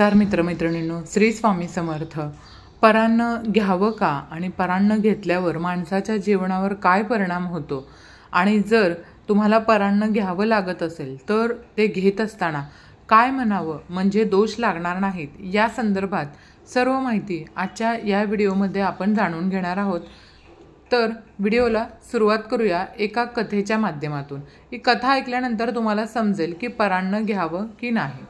नमस्कार मित्रमैत्रिणींनो, श्री स्वामी समर्थ. परान्न घ्यावं का आणि परान्न घेतल्यावर माणसाच्या जीवनावर काय परिणाम होतो आणि जर तुम्हाला परान्न घ्यावं लागत असेल तर ते घेत असताना काय म्हणावं म्हणजे दोष लागणार नाहीत, या संदर्भात सर्व माहिती आजच्या या व्हिडिओमध्ये आपण जाणून घेणार आहोत. तर व्हिडिओला सुरुवात करूया एका कथेच्या माध्यमातून. ही कथा ऐकल्यानंतर तुम्हाला समजेल की परान्न घ्यावं की नाही.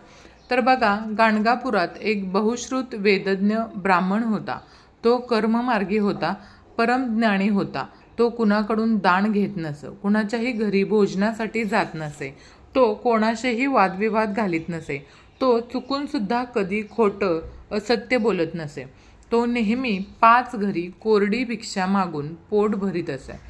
तर बघा, गाणगापुरात एक बहुश्रुत वेदज्ञ ब्राह्मण होता. तो कर्ममार्गी होता, परमज्ञानी होता. तो कुणाकडून दान घेत नसे, कुणाच्याही घरी भोजनासाठी जात नसे, तो कोणाशीही वादविवाद घालीत नसे, तो चुकून सुद्धा कधी खोटं असत्य बोलत नसे. तो नेहमी 5 घरी कोरडी भिक्षा मागून पोट भरीत असे.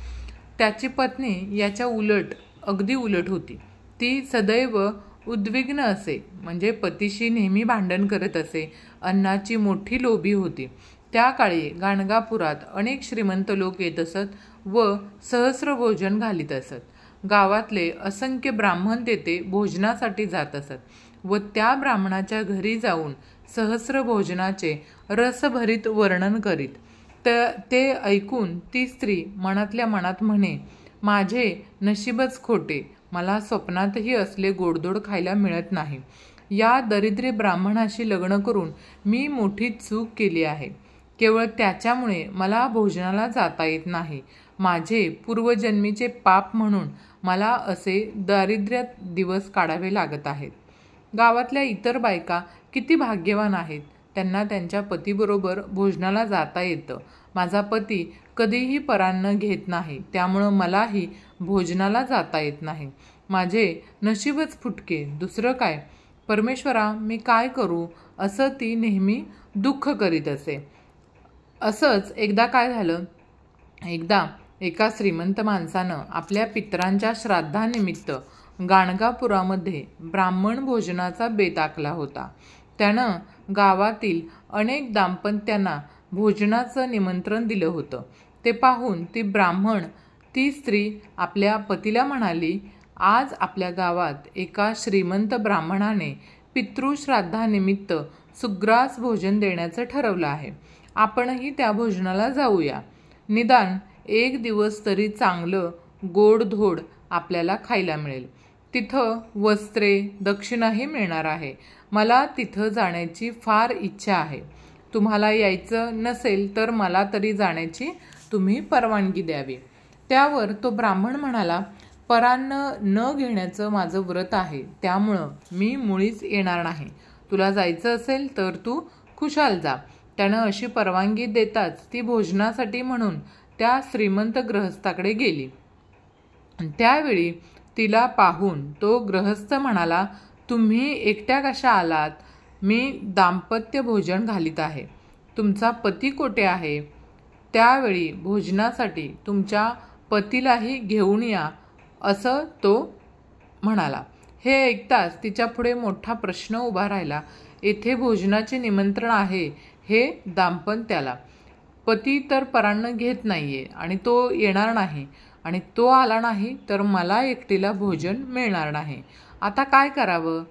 त्याची पत्नी याच्या उलट, अगदी उलट होती. ती सदैव उद्विग्न असे, म्हणजे पतीशी नेहमी भांडण करत असे. अन्नाची मोठी लोभी होती. त्या काळी गाणगापुरात अनेक श्रीमंत लोक येत असत व सहस्र भोजन घालीत असत. गावातले असंख्य ब्राह्मण तेथे भोजनासाठी जात असत व त्या ब्राह्मणाच्या घरी जाऊन सहस्र भोजनाचे रसभरीत वर्णन करीत. ते ऐकून ती स्त्री मनातल्या मनात म्हणे, माझे नशीबच खोटे, मला स्वप्नातही असले गोडधोड खायला मिळत नाही. या दरिद्री ब्राह्मणाशी लग्न करून मी मोठी चूक केली आहे. केवळ त्याच्यामुळे मला भोजनाला जाता येत नाही. माझे पूर्वजन्मीचे पाप म्हणून मला असे दारिद्र्यात दिवस काढावे लागत आहेत. गावातल्या इतर बायका किती भाग्यवान आहेत, त्यांना त्यांच्या पतीबरोबर भोजनाला जाता येतं. माझा पती कधीही परान्न घेत नाही, त्यामुळं मलाही भोजनाला जाता येत नाही. माझे नशीबच फुटके, दुसरं काय. परमेश्वरा, मी काय करू, असं ती नेहमी दुःख करीत असे. असंच एकदा काय झालं, एकदा एका श्रीमंत माणसानं आपल्या पितरांच्या श्राद्धानिमित्त गाणगापुरामध्ये ब्राह्मण भोजनाचा बेत आखला होता. त्यानं गावातील अनेक दाम्पत्यांना भोजनाचं निमंत्रण दिलं होतं. ते पाहून ती स्त्री आपल्या पतीला म्हणाली, आज आपल्या गावात एका श्रीमंत ब्राह्मणाने पितृश्राद्धानिमित्त सुग्रास भोजन देण्याचं ठरवलं आहे. आपणही त्या भोजनाला जाऊया. निदान एक दिवस तरी चांगलं गोडधोड आपल्याला खायला मिळेल. तिथं वस्त्रे, दक्षिणाही मिळणार आहे. मला तिथं जाण्याची फार इच्छा आहे. तुम्हाला यायचं नसेल तर मला तरी जाण्याची तुम्ही परवानगी द्यावी. त्यावर तो ब्राह्मण म्हणाला, परान्न न घेण्याचं माझं व्रत आहे, त्यामुळं मी मुळीच येणार नाही. तुला जायचं असेल तर तू खुशाल जा. त्यानं अशी परवानगी देताच ती भोजनासाठी म्हणून त्या श्रीमंत गृहस्थाकडे गेली. त्यावेळी तिला पाहून तो गृहस्थ म्हणाला, तुम्ही एकट्या कशा आलात? मी दाम्पत्य भोजन घालीत आहे. तुमचा पती कोठे आहे? त्यावेळी भोजनासाठी तुमच्या पतीलाही घेऊन या, असं तो म्हणाला. हे ऐकताच तिच्यापुढे मोठा प्रश्न उभा राहिला. येथे भोजनाचे निमंत्रण आहे हे दाम्पत्याला. पती तर परान्न घेत नाहीये आणि तो येणार नाही, आणि तो आला नाही तर मला एकटीला भोजन मिळणार नाही. आता काय करावं?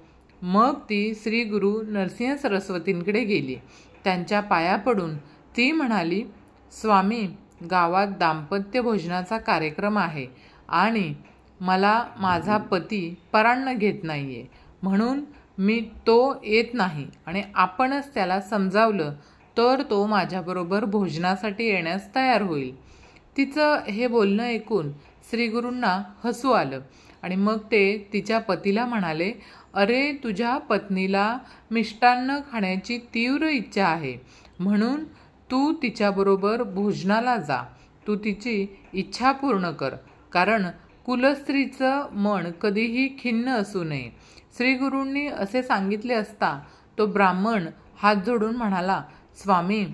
मग ती श्री गुरु नरसिंह सरस्वतींकडे गेली. त्यांच्या पाया पडून ती म्हणाली, स्वामी, गावात दाम्पत्य भोजनाचा कार्यक्रम आहे आणि मला माझा पती परान्न घेत नाहीये, म्हणून मी तो येत नाही, आणि आपणच त्याला समजावलं तर तो माझ्याबरोबर भोजनासाठी येण्यास तयार होईल. तिचं हे बोलणं ऐकून श्रीगुरूंना हसू आलं आणि मग ते तिच्या पतीला म्हणाले, अरे, तुझ्या पत्नीला मिष्टान्न खाण्याची तीव्र इच्छा आहे, म्हणून तू तिच्याबरोबर भोजनाला जा. तू तिची इच्छा पूर्ण कर, कारण कुलस्त्रीचं मन कधीही खिन्न असू नये. श्रीगुरूंनी असे सांगितले असता तो ब्राह्मण हात जोडून म्हणाला, स्वामी,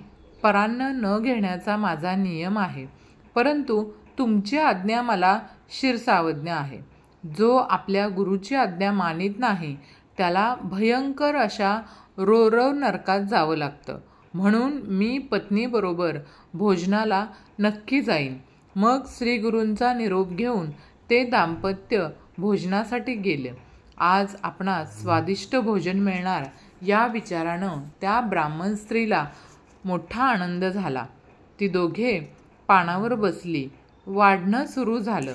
परान्न न घेण्याचा माझा नियम आहे, परंतु तुमची आज्ञा मला शिरसावज्ञ आहे. जो आपल्या गुरुची आज्ञा मानित नाही त्याला भयंकर अशा रोरव नरकात जावं लागतं, म्हणून मी पत्नीबरोबर भोजनाला नक्की जाईन. मग श्रीगुरूंचा निरोप घेऊन ते दाम्पत्य भोजनासाठी गेले. आज आपणास स्वादिष्ट भोजन मिळणार या विचारानं त्या ब्राह्मण स्त्रीला मोठा आनंद झाला. ती दोघे पानावर बसली. वाढणं सुरू झालं.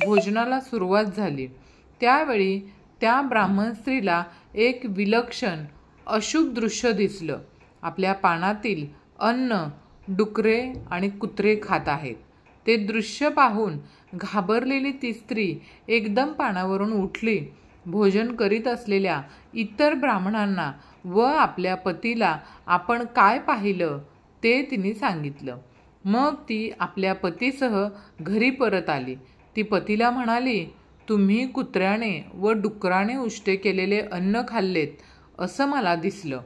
भोजनाला सुरुवात झाली. त्यावेळी त्या ब्राह्मण स्त्रीला एक विलक्षण अशुभ दृश्य दिसलं. आपल्या पानातील अन्न डुकरे आणि कुत्रे खात आहेत. ते दृश्य पाहून घाबरलेली ती स्त्री एकदम पानावरून उठली. भोजन करीत असलेल्या इतर ब्राह्मणांना व आपल्या पतीला आपण काय पाहिलं ते तिने सांगितलं. मग ती आपल्या पतीसह घरी परत आली. ती पतीला म्हणाली, तुम्ही कुत्र्याने व डुकराने उष्टे केलेले अन्न खाल्लेत असं मला दिसलं.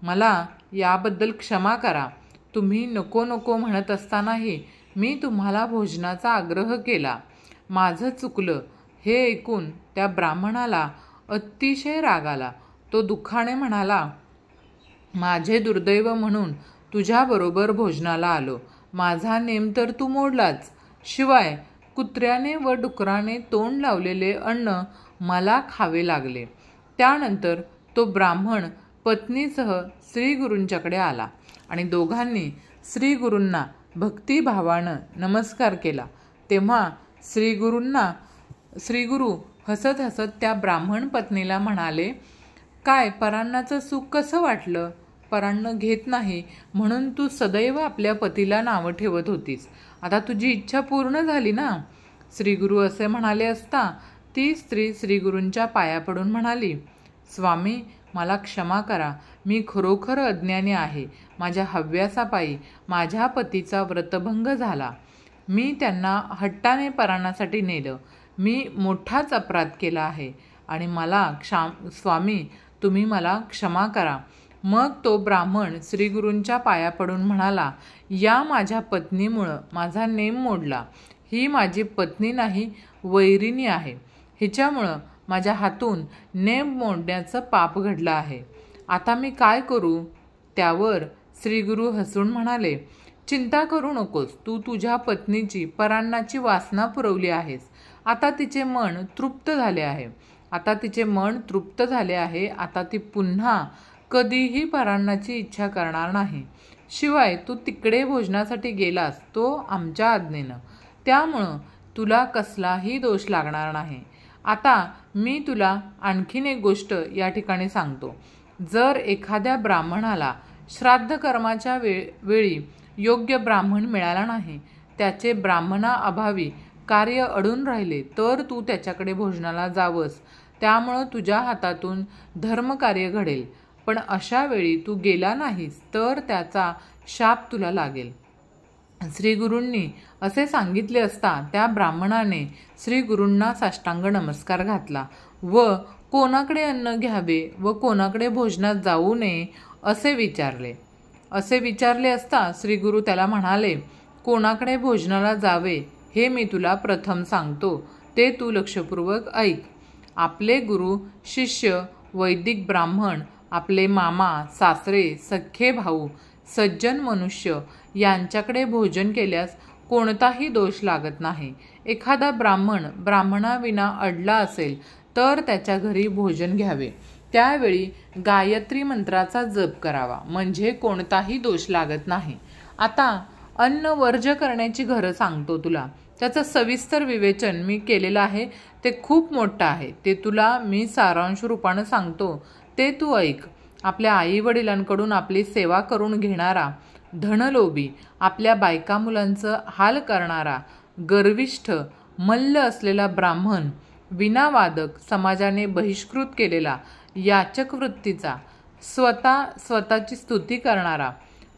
मला याबद्दल क्षमा करा. तुम्ही नको नको म्हणत असतानाही मी तुम्हाला भोजनाचा आग्रह केला. माझं चुकलं. हे ऐकून त्या ब्राह्मणाला अतिशय राग आला. तो दुःखाने म्हणाला, माझे दुर्दैव म्हणून तुझ्याबरोबर भोजनाला आलो. माझा नेम तर तू मोडलाच. शिवाय कुत्र्याने व डुकराने तोंड लावलेले अन्न मला खावे लागले. त्यानंतर तो ब्राह्मण पत्नीसह श्रीगुरूंच्याकडे आला आणि दोघांनी श्रीगुरूंना भक्तिभावानं नमस्कार केला. तेव्हा श्रीगुरू हसत हसत त्या ब्राह्मण पत्नीला म्हणाले, काय परान्नाचं सुख कसं वाटलं? परान्न घेत नाही म्हणून तू सदैव आपल्या पतीला नावं ठेवत होतीस. आता तुझी इच्छा पूर्ण झाली ना? श्रीगुरू असे म्हणाले असता ती स्त्री श्रीगुरूंच्या पाया पडून म्हणाली, स्वामी मला क्षमा करा. मी खरोखर अज्ञानी आहे. माझ्या हव्यासापायी माझ्या पतीचा व्रतभंग झाला. मी त्यांना हट्टाने परान्नासाठी नेलं. मी मोठाच अपराध केला आहे आणि मला स्वामी तुम्ही मला क्षमा करा. मग तो ब्राह्मण श्रीगुरूंच्या पाया पडून म्हणाला, या माझ्या पत्नीमुळं माझा नेम मोडला. ही माझी पत्नी नाही, वैरिणी आहे. हिच्यामुळं माझ्या हातून नेम मोडण्याचं पाप घडलं आहे. आता मी काय करू? त्यावर श्रीगुरू हसून म्हणाले, चिंता करू नकोस. तू तुझ्या पत्नीची परान्नाची वासना पुरवली आहेस. आता तिचे मन तृप्त झाले आहे. आता ती पुन्हा कधीही परान्नाची इच्छा करणार नाही. शिवाय तू तिकडे भोजनासाठी गेलास तो आमच्या आज्ञेनं. त्यामुळं तुला कसलाही दोष लागणार नाही. आता मी तुला आणखीन एक गोष्ट या ठिकाणी सांगतो. जर एखाद्या ब्राह्मणाला श्राद्ध कर्माच्या वेळी योग्य ब्राह्मण मिळाला नाही, त्याचे ब्राह्मणाअभावी कार्य अडून राहिले, तर तू त्याच्याकडे भोजनाला जावंस. त्यामुळं तुझ्या हातातून धर्मकार्य घडेल. पण अशा वेळी तू गेला नाहीस तर त्याचा शाप तुला लागेल. श्रीगुरूंनी असे सांगितले असता त्या ब्राह्मणाने श्रीगुरूंना साष्टांग नमस्कार घातला व कोणाकडे अन्न घ्यावे व कोणाकडे भोजनात जाऊ नये असे विचारले असता श्रीगुरू त्याला म्हणाले, कोणाकडे भोजनाला जावे हे मी तुला प्रथम सांगतो, ते तू लक्षपूर्वक ऐक. आपले गुरु शिष्य वैदिक ब्राह्मण, आपले मामा सासरे सख्खे भाऊ सज्जन मनुष्य यांच्याकडे भोजन केल्यास कोणताही दोष लागत नाही. एखादा ब्राह्मणाविना अडला असेल तर त्याच्या घरी भोजन घ्यावे. त्यावेळी गायत्री मंत्राचा जप करावा, म्हणजे कोणताही दोष लागत नाही. आता अन्न वर्ज्य करण्याची घरं सांगतो तुला. त्याचं सविस्तर विवेचन मी केलेलं आहे. ते खूप मोठं आहे. ते तुला मी सारांश रूपानं सांगतो, ते तू ऐक. आपल्या आई वडिलांकडून आपली सेवा करून घेणारा, धनलोभी, आपल्या बायका मुलांचं हाल करणारा, गर्विष्ठ, मल्ल असलेला ब्राह्मण, विनावादक, समाजाने बहिष्कृत केलेला, याचक वृत्तीचा, स्वतःची स्तुती करणारा,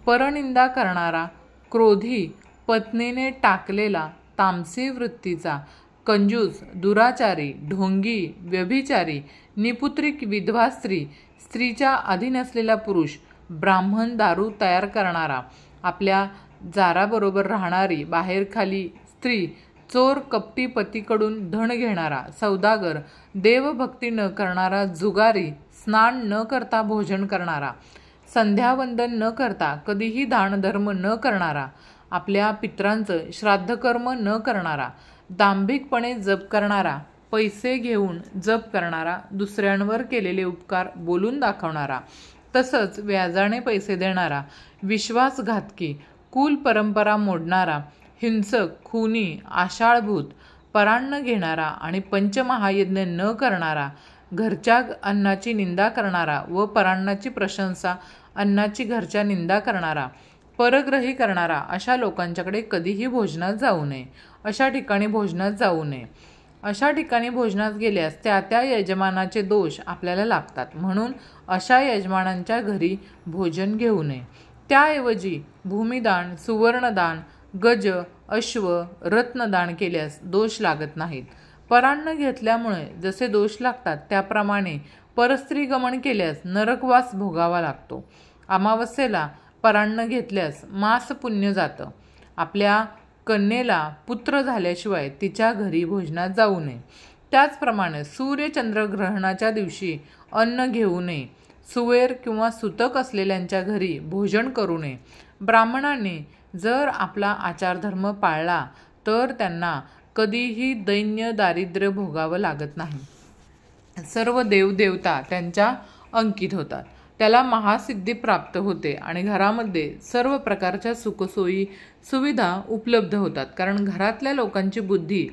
परनिंदा करणारा, क्रोधी, पत्नीने टाकलेला, तामसी वृत्तीचा, कंजूस, दुराचारी, ढोंगी, व्यभिचारी, निपुत्रिक, विधवा स्त्री, स्त्रीच्या अधीन असलेला पुरुष, ब्राह्मण दारू तयार करणारा, आपल्या जाराबरोबर राहणारी बाहेरखाली स्त्री, चोर, कपटी पतीकडून धन घेणारा, सौदागर, देवभक्ती न करणारा, जुगारी, स्नान न करता भोजन करणारा, संध्यावंदन न करता कधीही दानधर्म न करणारा, आपल्या पित्रांचं श्राद्धकर्म न करणारा, दांभिकपणे जप करणारा, पैसे घेऊन जप करणारा, दुसऱ्यांवर केलेले उपकार बोलून दाखवणारा, तसंच व्याजाने पैसे देणारा, विश्वासघातकी, कुल परंपरा मोडणारा, हिंसक, खुनी, आशाळभूत, परान्न घेणारा आणि पंचमहायज्ञ न करणारा, घरच्या अन्नाची निंदा करणारा व परान्नाची प्रशंसा, अन्नाची घरच्या निंदा करणारा, परग्रही करणारा, अशा लोकांच्याकडे कधीही भोजनात जाऊ नये. अशा ठिकाणी भोजनात जाऊ नये. अशा ठिकाणी भोजनात गेल्यास त्या त्या यजमानाचे दोष आपल्याला लागतात. म्हणून अशा यजमानांच्या घरी भोजन घेऊ नये. त्याऐवजी भूमिदान, सुवर्णदान, गज, अश्व, रत्नदान केल्यास दोष लागत नाहीत. परान्न घेतल्यामुळे जसे दोष लागतात त्याप्रमाणे परस्त्रीगमन केल्यास नरकवास भोगावा लागतो. अमावस्येला परान्न घेतल्यास मास पुण्य जातं. आपल्या कन्येला पुत्र झाल्याशिवाय तिच्या घरी भोजनात जाऊ नये. त्याचप्रमाणे सूर्यचंद्रग्रहणाच्या दिवशी अन्न घेऊ नये. सुवेर किंवा सुतक असलेल्यांच्या घरी भोजन करू नये. ब्राह्मणांनी जर आपला आचारधर्म पाळला तर त्यांना कधीही दैन्य दारिद्र्य भोगावं लागत नाही. सर्व देवदेवता त्यांच्या अंकित होतात. त्याला महासिद्धी प्राप्त होते आणि घरामध्ये सर्व प्रकारच्या सुखसोयी सुविधा उपलब्ध होतात. कारण घरातल्या लोकांची बुद्धी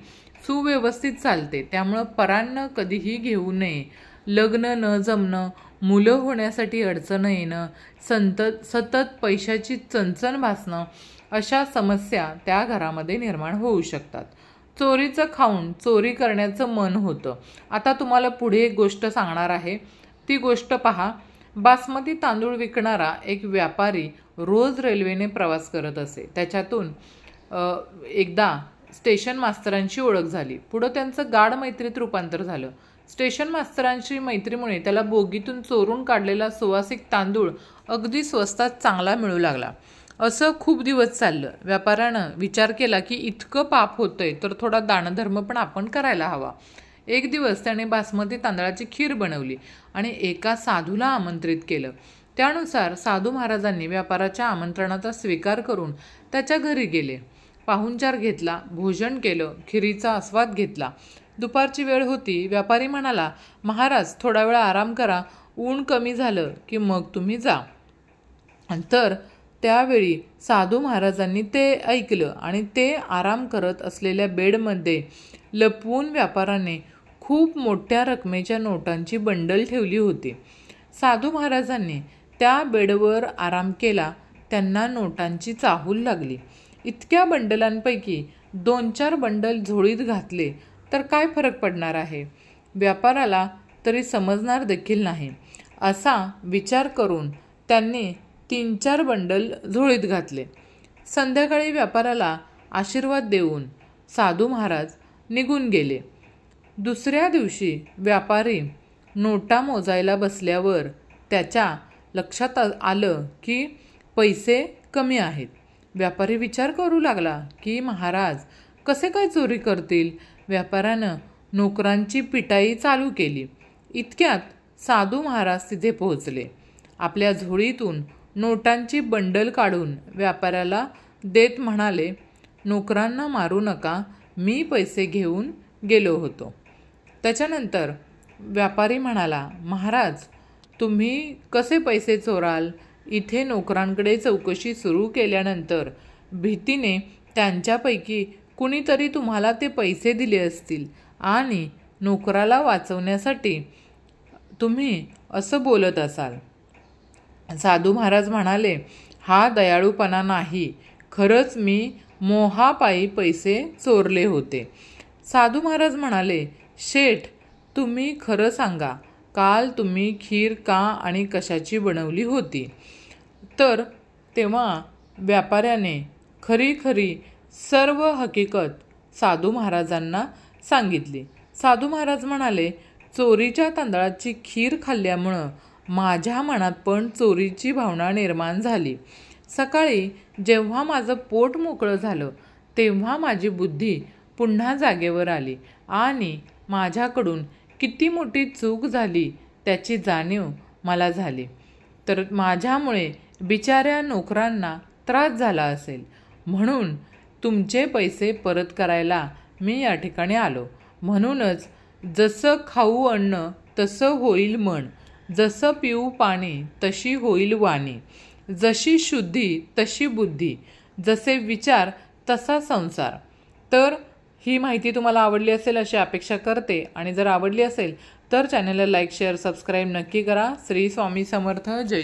सुव्यवस्थित चालते. त्यामुळं परान्न कधीही घेऊ नये. लग्न न जमणं, मुलं होण्यासाठी अडचण येणं, सतत पैशाची चणचण भासणं, अशा समस्या त्या घरामध्ये निर्माण होऊ शकतात. चोरीचं खाऊन चोरी करण्याचं मन होतं. आता तुम्हाला पुढे एक गोष्ट सांगणार आहे. ती गोष्ट पहा. बासमती तांदूळ विकणारा एक व्यापारी रोज रेल्वेने प्रवास करत असे. त्याच्यातून एकदा स्टेशन मास्तरांशी ओळख झाली. पुढं त्यांचं गाढ मैत्रीत रूपांतर झालं. स्टेशन मास्तरांशी मैत्रीमुळे त्याला बोगीतून चोरून काढलेला सुवासिक तांदूळ अगदी स्वस्तात चांगला मिळू लागला. असं खूप दिवस चाललं. व्यापाऱ्यानं विचार केला की इतकं पाप होतंय तर थोडा दानधर्म पण आपण करायला हवा. एक दिवस त्याने बासमती तांदळाची खीर बनवली आणि एका साधूला आमंत्रित केलं. त्यानुसार साधू महाराजांनी व्यापाराच्या आमंत्रणाचा स्वीकार करून त्याच्या घरी गेले. पाहुणचार घेतला, भोजन केलं, खिरीचा आस्वाद घेतला. दुपारची वेळ होती. व्यापारी म्हणाला, महाराज थोडा वेळ आराम करा, ऊन कमी झालं की मग तुम्ही जा. तर त्यावेळी साधू महाराजांनी ते ऐकलं आणि ते आराम करत असलेल्या बेडमध्ये लपवून व्यापाराने खूप मोठ्या रकमेच्या नोटांची बंडल ठेवली होती. साधू महाराजांनी त्या बेडवर आराम केला. त्यांना नोटांची चाहूल लागली. इतक्या बंडलांपैकी 2-4 बंडल झोळीत घातले तर काय फरक पडणार आहे? व्यापाराला तरी समजणार देखील नाही. असा विचार करून त्यांनी 3-4 बंडल झोळीत घातले. संध्याकाळी व्यापाराला आशीर्वाद देऊन साधू महाराज निघून गेले. दुसऱ्या दिवशी व्यापारी नोटा मोजायला बसल्यावर त्याच्या लक्षात आलं की पैसे कमी आहेत. व्यापारी विचार करू लागला की महाराज कसे काय चोरी करतील. व्यापाऱ्यानं नोकरांची पिटाई चालू केली. इतक्यात साधू महाराज तिथे पोहोचले. आपल्या झोळीतून नोटांची बंडल काढून व्यापाऱ्याला देत म्हणाले, नोकरांना मारू नका, मी पैसे घेऊन गेलो होतो. त्याच्यानंतर व्यापारी म्हणाला, महाराज तुम्ही कसे पैसे चोराल? इथे नोकरांकडे चौकशी सुरू केल्यानंतर भीतीने त्यांच्यापैकी कुणीतरी तुम्हाला ते पैसे दिले असतील आणि नोकराला वाचवण्यासाठी तुम्ही असं बोलत असाल. साधू महाराज म्हणाले, हा दयाळूपणा नाही, खरंच मी मोहापायी पैसे चोरले होते. साधू महाराज म्हणाले, शेठ तुम्ही खरं सांगा, काल तुम्ही खीर का आणि कशाची बनवली होती? तर तेव्हा व्यापाऱ्याने खरी खरी सर्व हकीकत साधू महाराजांना सांगितली. साधू महाराज म्हणाले, चोरीच्या तांदळाची खीर खाल्ल्यामुळं माझ्या मनात पण चोरीची भावना निर्माण झाली. सकाळी जेव्हा माझं पोट मोकळं झालं तेव्हा माझी बुद्धी पुन्हा जागेवर आली आणि माझ्याकडून किती मोठी चूक झाली त्याची जाणीव मला झाली. तर माझ्यामुळे बिचाऱ्या नोकरांना त्रास झाला असेल, म्हणून तुमचे पैसे परत करायला मी या ठिकाणी आलो. म्हणूनच जसं खाऊ अन्न तसं होईल मन, जसं पिऊ पाणी तशी होईल वाणी, जशी शुद्धी तशी बुद्धी, जसे विचार तसा संसार. तर ही माहिती तुम्हाला आवडली असेल अशी अपेक्षा करते, आणि जर आवडली असेल तर चॅनलला लाईक शेअर सबस्क्राईब नक्की करा. श्री स्वामी समर्थ. जय.